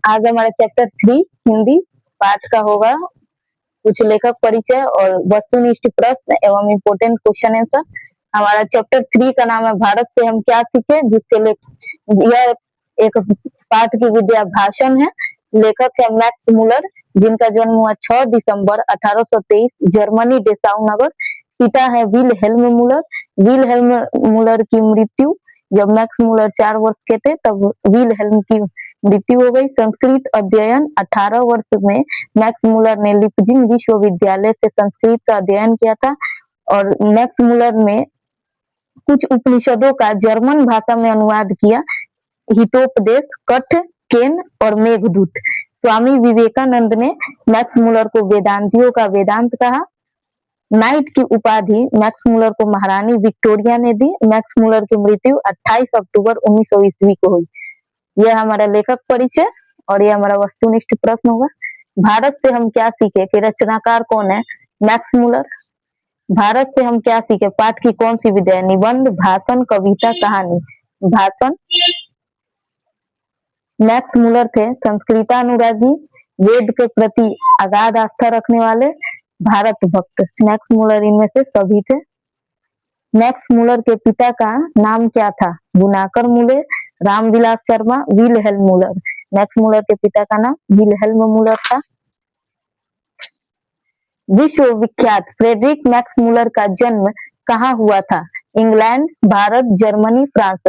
आज हमारा चैप्टर 3 हिंदी पाठ का होगा। कुछ लेखक परिचय और वस्तुनिष्ठ प्रश्न एवं इम्पोर्टेंट क्वेश्चन आंसर। हमारा चैप्टर 3 का नाम है भारत से हम क्या सीखे, जिसके यह एक पाठ की विद्या भाषण है। लेखक है मैक्स मुलर, जिनका जन्म हुआ 6 दिसंबर 1823 जर्मनी डेसाउ नगर। पिता है विलहेल्म मुलर। विलहेल्म मुलर की मृत्यु जब मैक्स मुलर 4 वर्ष के थे तब विलहेल्म की मृत्यु हो गई। संस्कृत अध्ययन 18 वर्ष में मैक्स मुलर ने लिपजिंग विश्वविद्यालय से संस्कृत का अध्ययन किया था और मैक्स मुलर ने कुछ उपनिषदों का जर्मन भाषा में अनुवाद किया। हितोपदेश, कठ, केन और मेघदूत। स्वामी विवेकानंद ने मैक्स मुलर को वेदांतियों का वेदांत कहा। नाइट की उपाधि मैक्स मुलर को महारानी विक्टोरिया ने दी। मैक्स मुलर की मृत्यु 28 अक्टूबर 1900 ईस्वी को हुई। यह हमारा लेखक परिचय और यह हमारा वस्तुनिष्ठ प्रश्न होगा। भारत से हम क्या सीखे कि रचनाकार कौन है? Max Muller. भारत से हम क्या सीखे पाठ की कौन सी विधा है? निबंध, भाषण, कविता, कहानी। भाषण। मैक्स मुलर थे संस्कृतानुरागी, वेद के प्रति अगाध आस्था रखने वाले, भारत भक्त। मैक्स मुलर इनमें से सभी थे। मैक्स मुलर के पिता का नाम क्या था? बुनाकर मुले, रामविलास शर्मा, विलहेल्म मुलर। मैक्स मुलर के पिता का नाम विलहेल्म मुलर था। विश्व विख्यात फ्रेडरिक मैक्स मुलर का जन्म कहाँ हुआ था? England, Bharat, Germany, France.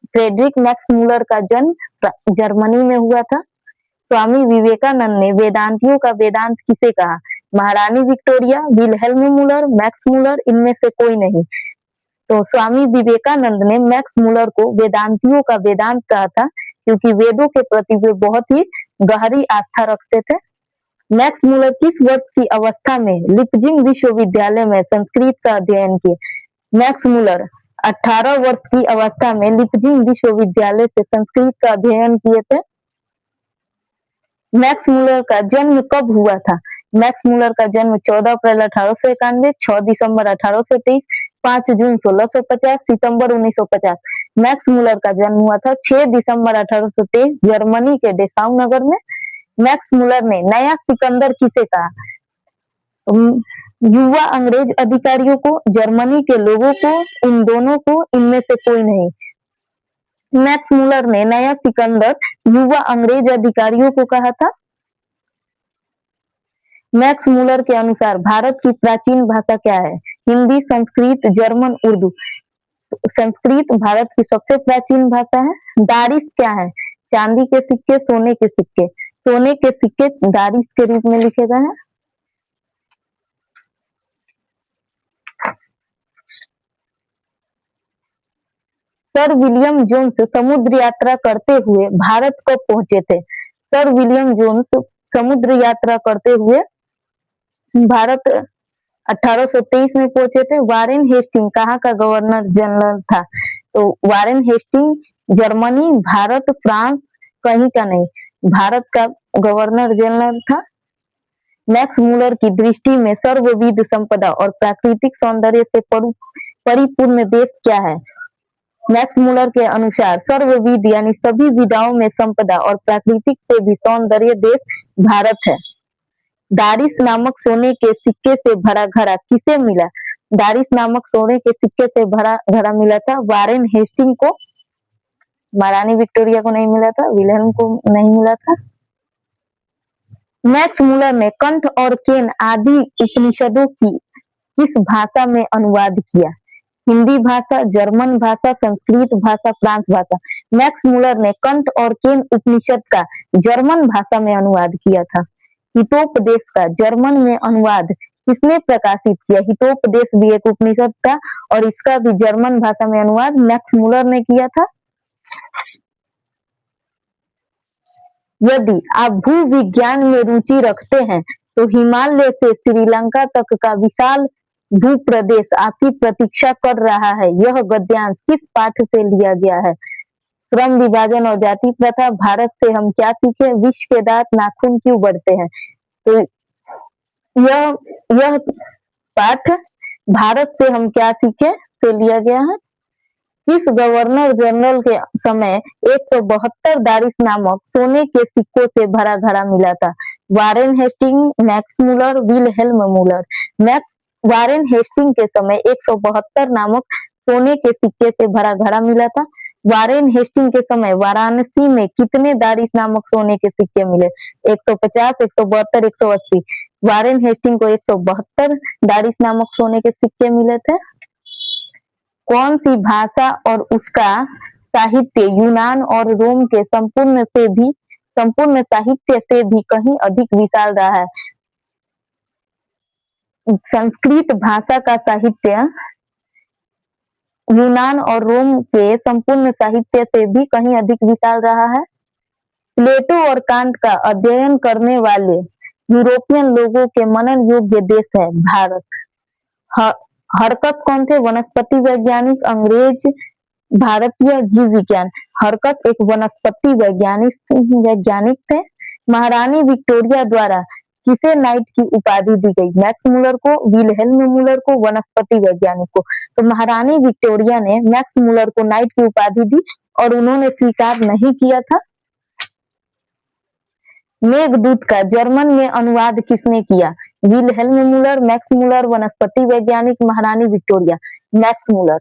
Frederick Max Muller का जन्म जर्मनी में हुआ था। स्वामी विवेकानंद ने वेदांतियों का वेदांत किसे कहा? महारानी विक्टोरिया, विलहेल्म मुलर, मैक्स मुलर, इनमें से कोई नहीं। तो स्वामी विवेकानंद ने मैक्स मुलर को वेदांतियों का वेदांत कहा था, क्योंकि वेदों के प्रति वे बहुत ही गहरी आस्था रखते थे। मैक्स मुलर किस वर्ष की अवस्था में लिपजिंग विश्वविद्यालय में संस्कृत का अध्ययन किए? मैक्स मुलर 18 वर्ष की अवस्था में लिपजिंग विश्वविद्यालय से संस्कृत का अध्ययन किए थे। मैक्स मुलर का जन्म कब हुआ था? मैक्स मुलर का जन्म 14 अप्रैल 1891, 6 दिसंबर 1823, 5 जून 1650, सितंबर 1950। मैक्स मुलर का जन्म हुआ था 6 दिसंबर 1823 जर्मनी के डेसाउ नगर में। मैक्स मुलर ने नया सिकंदर किसे कहा? युवा अंग्रेज अधिकारियों को, जर्मनी के लोगों को, इन दोनों को, इनमें से कोई नहीं। मैक्स मुलर ने नया सिकंदर युवा अंग्रेज अधिकारियों को कहा था। मैक्स मुलर के अनुसार भारत की प्राचीन भाषा क्या है? हिंदी, संस्कृत, जर्मन, उर्दू। संस्कृत भारत की सबसे प्राचीन भाषा है। दारिश क्या है? चांदी के सिक्के, सोने के सिक्के। सोने के सिक्के दारिश के रूप में लिखे गए हैं। सर विलियम जोन्स समुद्र यात्रा करते हुए भारत कब पहुंचे थे? सर विलियम जोन्स समुद्र यात्रा करते हुए भारत 1823 में पहुंचे थे। वारेन हेस्टिंग कहाँ का गवर्नर जनरल था? तो Warren Hastings Germany, Bharat, France, कहीं का नहीं, भारत का गवर्नर जनरल था। मैक्स मुलर की दृष्टि में सर्वविध संपदा और प्राकृतिक सौंदर्य से परिपूर्ण देश क्या है? मैक्स मुलर के अनुसार सर्वविध यानी सभी विधाओं में संपदा और प्राकृतिक से भी सौंदर्य देश भारत है। दारिश नामक सोने के सिक्के से भरा घड़ा किसे मिला? दारिश नामक सोने के सिक्के से भरा घड़ा मिला था वारेन हेस्टिंग को, महारानी विक्टोरिया को नहीं मिला था, विलहेल्म को नहीं मिला था। मैक्स मुलर ने कंठ और केन आदि उपनिषदों की किस भाषा में अनुवाद किया? हिंदी भाषा, जर्मन भाषा, संस्कृत भाषा, फ्रांस भाषा। मैक्स मुलर ने कंठ और केन उपनिषद का जर्मन भाषा में अनुवाद किया था। हितोपदेश का जर्मन में अनुवाद किसने प्रकाशित किया? हितोपदेश भी एक उपनिषद था और इसका भी जर्मन भाषा में अनुवाद मैक्स मुलर ने किया था। यदि आप भूविज्ञान में रुचि रखते हैं तो हिमालय से श्रीलंका तक का विशाल भूप्रदेश आपकी प्रतीक्षा कर रहा है। यह गद्यांश किस पाठ से लिया गया है? श्रम विभाजन और जाति प्रथा। भारत से हम क्या सीखे? विष के दांत नाखून क्यों बढ़ते हैं? तो यह पाठ भारत से हम क्या सीखे से लिया गया है। किस गवर्नर जनरल के समय 172 दारिस नामक सोने के सिक्कों से भरा घड़ा मिला था? Warren Hastings, Max Muller, Wilhelm Muller. Warren Hastings के समय 172 नामक सोने के सिक्के से भरा घड़ा मिला था। वारेन हेस्टिंग के समय वाराणसी में कितने दारिस नामक सोने के सिक्के मिले? 150, 172, 180। वारेन हेस्टिंग को 172 दारिस नामक सोने के सिक्के मिले थे। कौन सी भाषा और उसका साहित्य यूनान और रोम के संपूर्ण साहित्य से भी कहीं अधिक विशाल रहा है? संस्कृत भाषा का साहित्य यूनान और रोम के संपूर्ण साहित्य से भी कहीं अधिक विशाल रहा है। प्लेटो और कांट का अध्ययन करने वाले यूरोपियन लोगों के मनन योग्य देश है भारत। हरकत कौन थे? वनस्पति वैज्ञानिक, अंग्रेज, भारतीय जीव विज्ञान। हरकत एक वनस्पति वैज्ञानिक थे। महारानी विक्टोरिया द्वारा किसे नाइट की उपाधि दी गई? मैक्स मुलर को, विलहेल्म मुलर को, वनस्पति वैज्ञानिक को। तो महारानी विक्टोरिया ने मैक्स मुलर को नाइट की उपाधि दी और उन्होंने स्वीकार नहीं किया था। मेघदूत का जर्मन में अनुवाद किसने किया? विलहेल्म मुलर, मैक्स मुलर, वनस्पति वैज्ञानिक, महारानी Victoria. Max Muller.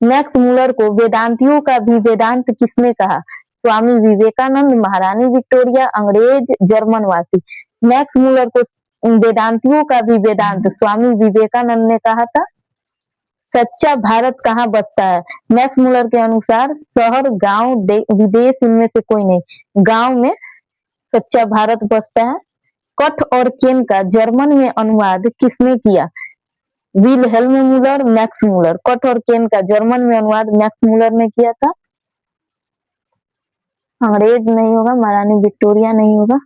Max Muller को वेदांतियों का भी वेदांत किसने कहा? स्वामी विवेकानंद, महारानी विक्टोरिया, अंग्रेज, जर्मनवासी। मैक्स मुलर को वेदांतियों का भी वेदांत स्वामी विवेकानंद ने कहा था। सच्चा भारत कहाँ बसता है? मैक्स मुलर के अनुसार शहर, गांव, विदेश इनमें से कोई नहीं। गांव में सच्चा भारत बसता है। कठ और केन का जर्मन में अनुवाद किसने किया? विलहेल्म मुलर, मैक्स मुलर। कठ और केन का जर्मन में अनुवाद मैक्स मुलर ने किया था। अंग्रेज नहीं होगा, महारानी विक्टोरिया नहीं होगा।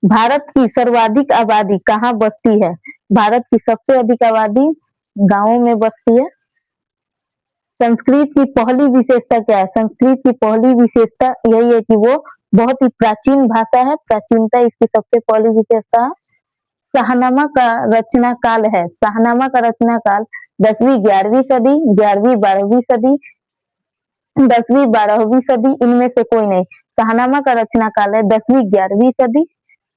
भारत की सर्वाधिक आबादी कहाँ बसती है? भारत की सबसे अधिक आबादी गांवों में बसती है। संस्कृत की पहली विशेषता क्या है? संस्कृत की पहली विशेषता यही है कि वो बहुत ही प्राचीन भाषा है। प्राचीनता इसकी सबसे पहली विशेषता है। शाहनामा का रचना काल है। शाहनामा का रचना काल 10वीं 11वीं सदी, 11वीं 12वीं सदी, 10वीं 12वीं सदी इनमें से कोई नहीं। शाहनामा का रचना काल है 10वीं 11वीं सदी।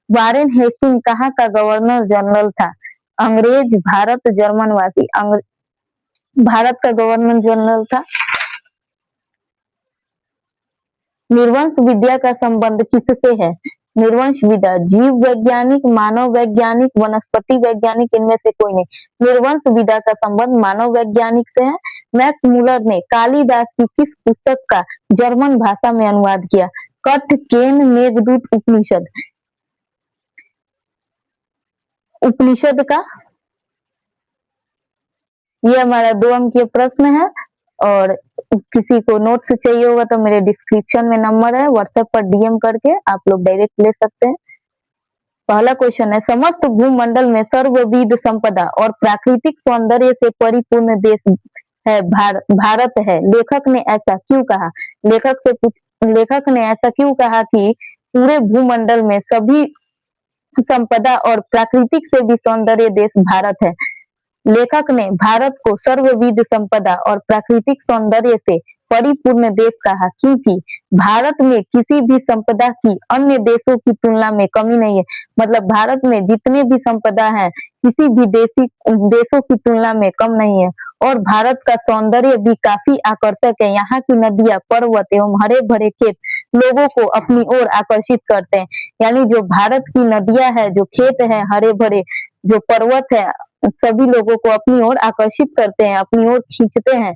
वारेन हेस्टिंग कहाँ का गवर्नर जनरल था? अंग्रेज, भारत, जर्मनवासी। भारत का गवर्नर जनरल था। निर्वंश विद्या का संबंध किससे है? निर्वंश विद्या जीव वैज्ञानिक, मानव वैज्ञानिक, वनस्पति वैज्ञानिक इनमें से कोई नहीं। निर्वंश विद्या का संबंध मानव वैज्ञानिक से है। मैक्स मुलर ने कालिदास की किस पुस्तक का जर्मन भाषा में अनुवाद किया? कठ, केन, मेघदूत, उपनिषद। उपनिषद का। ये हमारा 2 अंकीय प्रश्न है और किसी को नोट्स चाहिए होगा तो मेरे डिस्क्रिप्शन में नंबर है, व्हाट्सएप पर डीएम करके आप लोग डायरेक्ट ले सकते हैं। पहला क्वेश्चन है, समस्त भूमंडल में सर्वविध संपदा और प्राकृतिक सौंदर्य से परिपूर्ण देश है भारत है। लेखक ने ऐसा क्यों कहा? लेखक ने ऐसा क्यों कहा कि पूरे भूमंडल में सभी संपदा और प्राकृतिक से भी सौंदर्य देश भारत है? लेखक ने भारत को सर्वविध संपदा और प्राकृतिक सौंदर्य से परिपूर्ण देश कहा क्योंकि भारत में किसी भी संपदा की अन्य देशों की तुलना में कमी नहीं है। मतलब भारत में जितने भी संपदा है किसी भी देशों की तुलना में कम नहीं है और भारत का सौंदर्य भी काफी आकर्षक है। यहाँ की नदियां, पर्वत एवं हरे भरे खेत लोगों को अपनी ओर आकर्षित करते हैं। यानी जो भारत की नदियां है, जो खेत है हरे भरे, जो पर्वत है, सभी लोगों को अपनी ओर आकर्षित करते हैं, अपनी ओर खींचते हैं।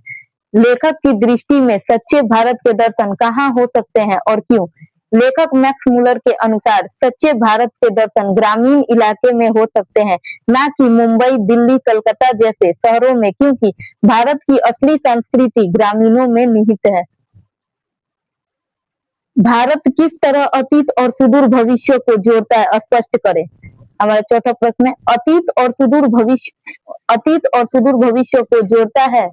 लेखक की दृष्टि में सच्चे भारत के दर्शन कहाँ हो सकते हैं और क्यों? लेखक मैक्स मुलर के अनुसार सच्चे भारत के दर्शन ग्रामीण इलाके में हो सकते हैं, ना कि मुंबई, दिल्ली, कलकत्ता जैसे शहरों में, क्योंकि भारत की असली संस्कृति ग्रामीणों में निहित है। भारत किस तरह अतीत और सुदूर भविष्य को जोड़ता है, स्पष्ट करें। हमारा चौथा प्रश्न है, अतीत और सुदूर भविष्य को जोड़ता है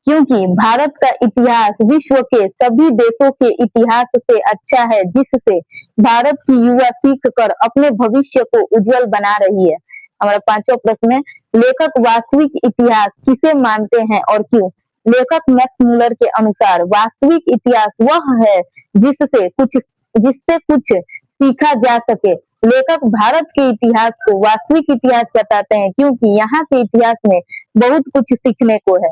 क्योंकि भारत का इतिहास विश्व के सभी देशों के इतिहास से अच्छा है, जिससे भारत की युवा सीख कर अपने भविष्य को उज्जवल बना रही है। हमारा 5वां प्रश्न है, लेखक वास्तविक इतिहास किसे मानते हैं और क्यों? लेखक मैक्स मुलर के अनुसार वास्तविक इतिहास वह है जिससे कुछ सीखा जा सके। लेखक भारत के इतिहास को वास्तविक इतिहास बताते हैं क्योंकि यहाँ के इतिहास में बहुत कुछ सीखने को है।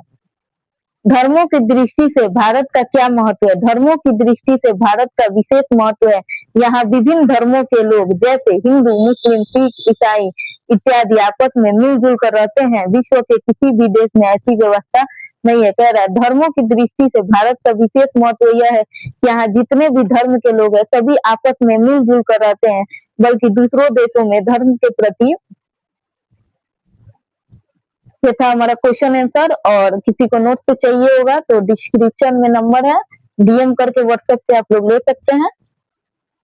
धर्मों की दृष्टि से भारत का क्या महत्व है? धर्मों की दृष्टि से भारत का विशेष महत्व है। यहाँ विभिन्न धर्मों के लोग जैसे हिंदू, मुस्लिम, सिख, ईसाई इत्यादि आपस में मिलजुल कर रहते हैं। विश्व के किसी भी देश में ऐसी व्यवस्था नहीं है। कह रहा है धर्मों की दृष्टि से भारत का विशेष महत्व यह है कि यहाँ जितने भी धर्म के लोग हैं सभी आपस में मिलजुल कर रहते हैं, बल्कि दूसरों देशों में धर्म के प्रति ये था हमारा क्वेश्चन आंसर। और किसी को नोट्स चाहिए होगा तो डिस्क्रिप्शन में नंबर है, डीएम करके व्हाट्सएप से आप लोग ले सकते हैं।